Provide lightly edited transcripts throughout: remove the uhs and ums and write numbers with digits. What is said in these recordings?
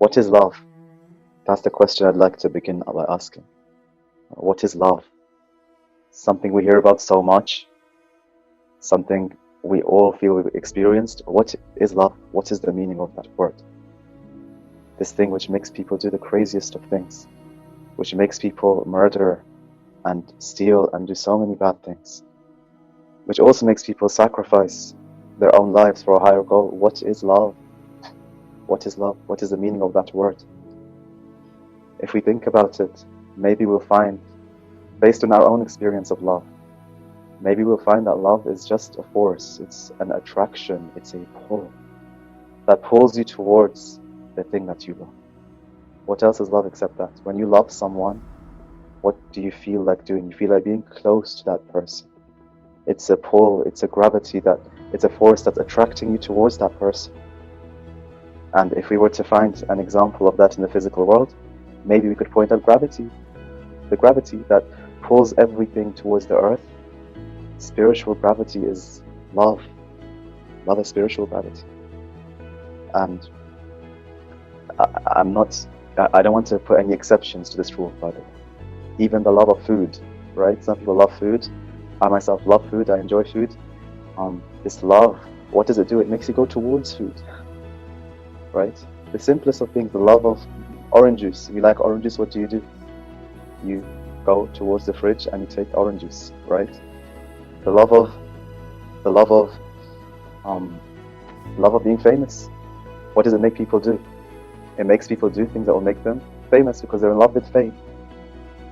What is love? That's the question I'd like to begin by asking. What is love? Something we hear about so much, something we all feel we've experienced. What is love? What is the meaning of that word? This thing which makes people do the craziest of things, which makes people murder and steal and do so many bad things, which also makes people sacrifice their own lives for a higher goal. What is love? What is love? What is the meaning of that word? If we think about it, maybe we'll find, based on our own experience of love, maybe we'll find that love is just a force, it's an attraction, it's a pull that pulls you towards the thing that you love. What else is love except that? When you love someone, what do you feel like doing? You feel like being close to that person. It's a pull, it's a gravity, it's a force that's attracting you towards that person. And if we were to find an example of that in the physical world, maybe we could point out gravity. The gravity that pulls everything towards the earth. Spiritual gravity is love. Love is spiritual gravity. And I don't want to put any exceptions to this rule, by the way. Even the love of food, right? Some people love food. I myself love food, I enjoy food. This love, what does it do? It makes you go towards food, right? The simplest of things, the love of orange juice. If you like orange juice, what do? You go towards the fridge and you take orange juice, right? The love of being famous. What does it make people do? It makes people do things that will make them famous because they're in love with fame.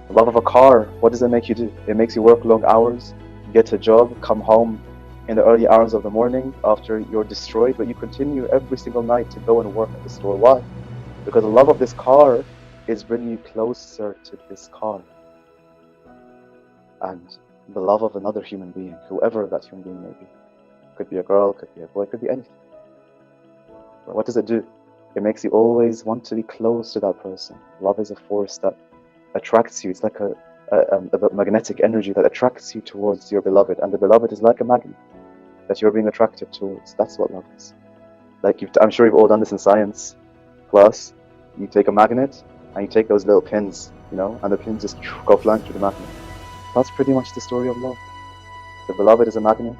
The love of a car, what does it make you do? It makes you work long hours, get a job, come home in the early hours of the morning after you're destroyed, but you continue every single night to go and work at the store. Why? Because the love of this car is bringing you closer to this car. And the love of another human being, whoever that human being may be. Could be a girl, could be a boy, could be anything. But what does it do? It makes you always want to be close to that person. Love is a force that attracts you. It's like a magnetic energy that attracts you towards your beloved. And the beloved is like a magnet that you're being attracted towards. That's what love is. Like I'm sure you've all done this in science class. You take a magnet and you take those little pins, and the pins just go flying through the magnet. That's pretty much the story of love. The beloved is a magnet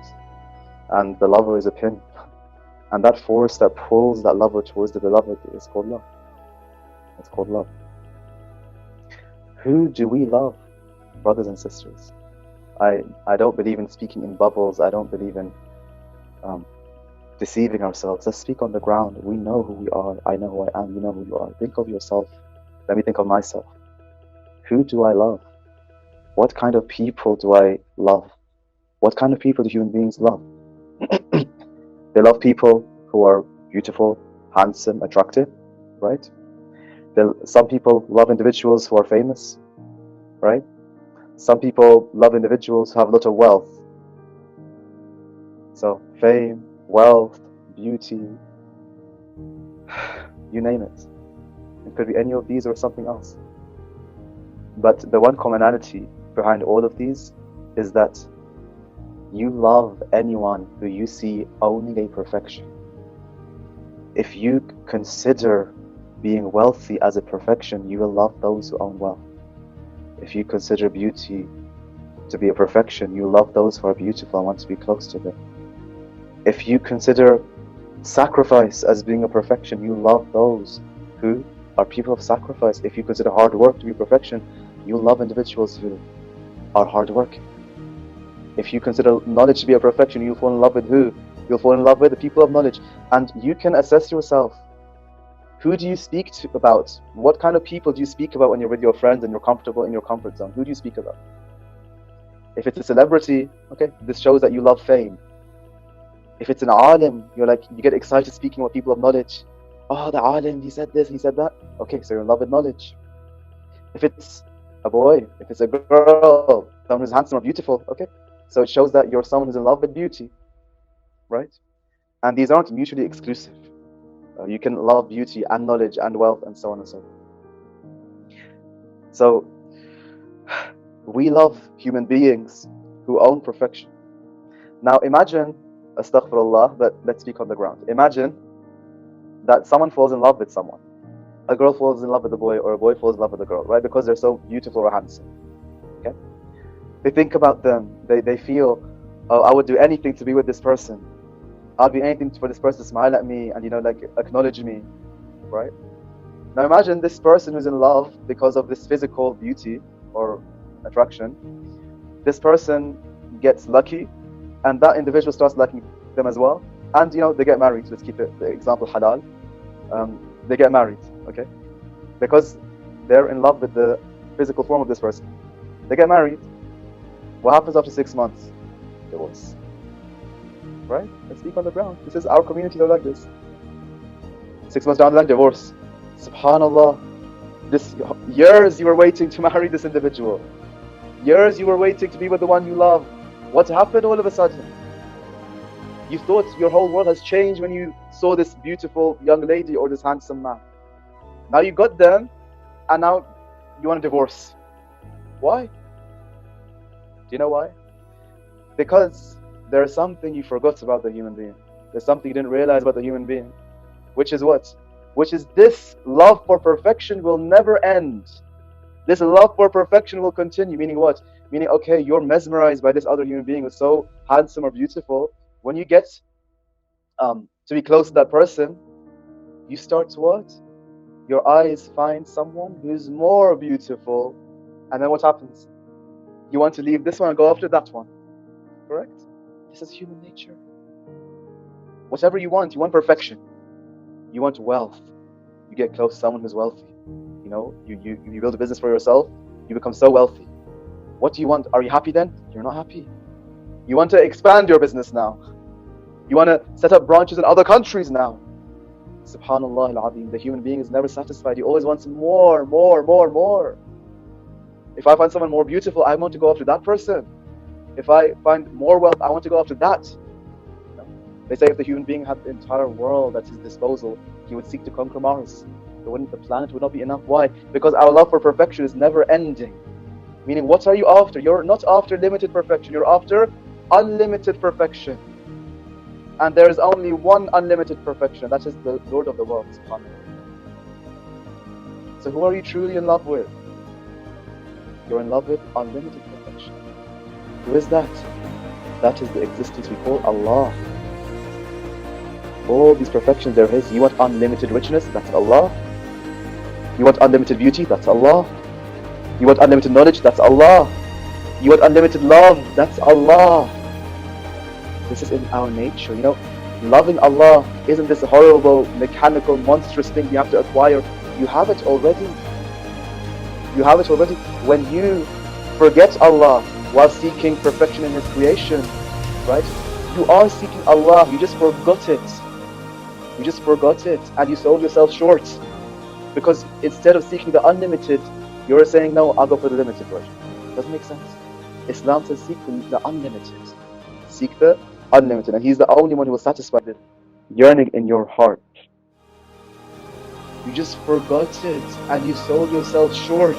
and the lover is a pin. And that force that pulls that lover towards the beloved is called love. It's called love. Who do we love, brothers and sisters? I don't believe in speaking in bubbles. I don't believe in deceiving ourselves. Let's speak on the ground. We know who we are. I know who I am. You know who you are. Think of yourself. Let me think of myself. Who do I love? What kind of people do I love? What kind of people do human beings love? They love people who are beautiful, handsome, attractive, right? Some people love individuals who are famous, right? Some people love individuals who have a lot of wealth. So fame, wealth, beauty, you name it. It could be any of these or something else. But the one commonality behind all of these is that you love anyone who you see owning a perfection. If you consider being wealthy as a perfection, you will love those who own wealth. If you consider beauty to be a perfection, you love those who are beautiful and want to be close to them. If you consider sacrifice as being a perfection, you love those who are people of sacrifice. If you consider hard work to be perfection, you love individuals who are hardworking. If you consider knowledge to be a perfection, you'll fall in love with who? You'll fall in love with the people of knowledge. And you can assess yourself. Who do you speak about? What kind of people do you speak about when you're with your friends and you're comfortable in your comfort zone? Who do you speak about? If it's a celebrity, okay, this shows that you love fame. If it's an alim, you get excited speaking with people of knowledge. Oh, the alim, he said this, he said that. Okay, so you're in love with knowledge. If it's a boy, if it's a girl, someone who's handsome or beautiful, okay, so it shows that you're someone who's in love with beauty, right? And these aren't mutually exclusive. You can love beauty and knowledge and wealth and so on and so forth. So we love human beings who own perfection. Now imagine, astaghfirullah, but let's speak on the ground. Imagine that someone falls in love with someone a girl falls in love with a boy or a boy falls in love with a girl, right? Because they're so beautiful or handsome. Okay? They think about them. They feel, oh, I would do anything to be with this person. I'll do anything for this person to smile at me and, like, acknowledge me, right? Now imagine this person who's in love because of this physical beauty or attraction. This person gets lucky, and that individual starts liking them as well. And, they get married. Let's keep the example halal. They get married, okay? Because they're in love with the physical form of this person. They get married. What happens after 6 months? Divorce. Right? Let's speak on the ground. This is our communities are like this. 6 months down the line, divorce. Subhanallah. This years you were waiting to marry this individual. Years you were waiting to be with the one you love. What happened all of a sudden? You thought your whole world has changed when you saw this beautiful young lady or this handsome man. Now you got them, and now you want a divorce. Why? Do you know why? Because there's something you forgot about the human being. There's something you didn't realize about the human being. Which is what? Which is this love for perfection will never end. This love for perfection will continue. Meaning what? Meaning, okay, you're mesmerized by this other human being who's so handsome or beautiful. When you get to be close to that person, you start to what? Your eyes find someone who's more beautiful. And then what happens? You want to leave this one and go after that one. Correct? This is human nature. Whatever you want perfection. You want wealth. You get close to someone who's wealthy. You build a business for yourself, you become so wealthy. What do you want? Are you happy then? You're not happy. You want to expand your business now. You want to set up branches in other countries now. Subhanallah al-Azim, the human being is never satisfied. He always wants more. If I find someone more beautiful, I want to go after that person. If I find more wealth, I want to go after that. They say if the human being had the entire world at his disposal, he would seek to conquer Mars. The planet would not be enough. Why? Because our love for perfection is never ending. Meaning, what are you after? You're not after limited perfection. You're after unlimited perfection. And there is only one unlimited perfection. That is the Lord of the world. So who are you truly in love with? You're in love with unlimited perfection. Who is that? That is the existence we call Allah. All these perfections, they're His. You want unlimited richness? That's Allah. You want unlimited beauty? That's Allah. You want unlimited knowledge? That's Allah. You want unlimited love? That's Allah. This is in our nature. Loving Allah isn't this horrible, mechanical, monstrous thing you have to acquire. You have it already. You have it already. When you forget Allah while seeking perfection in His creation, right? You are seeking Allah. You just forgot it. You just forgot it, and you sold yourself short. Because instead of seeking the unlimited, you're saying, no, I'll go for the limited version. Doesn't make sense. Islam says seek the unlimited. Seek the unlimited. And He's the only one who will satisfy the yearning in your heart. You just forgot it, and you sold yourself short.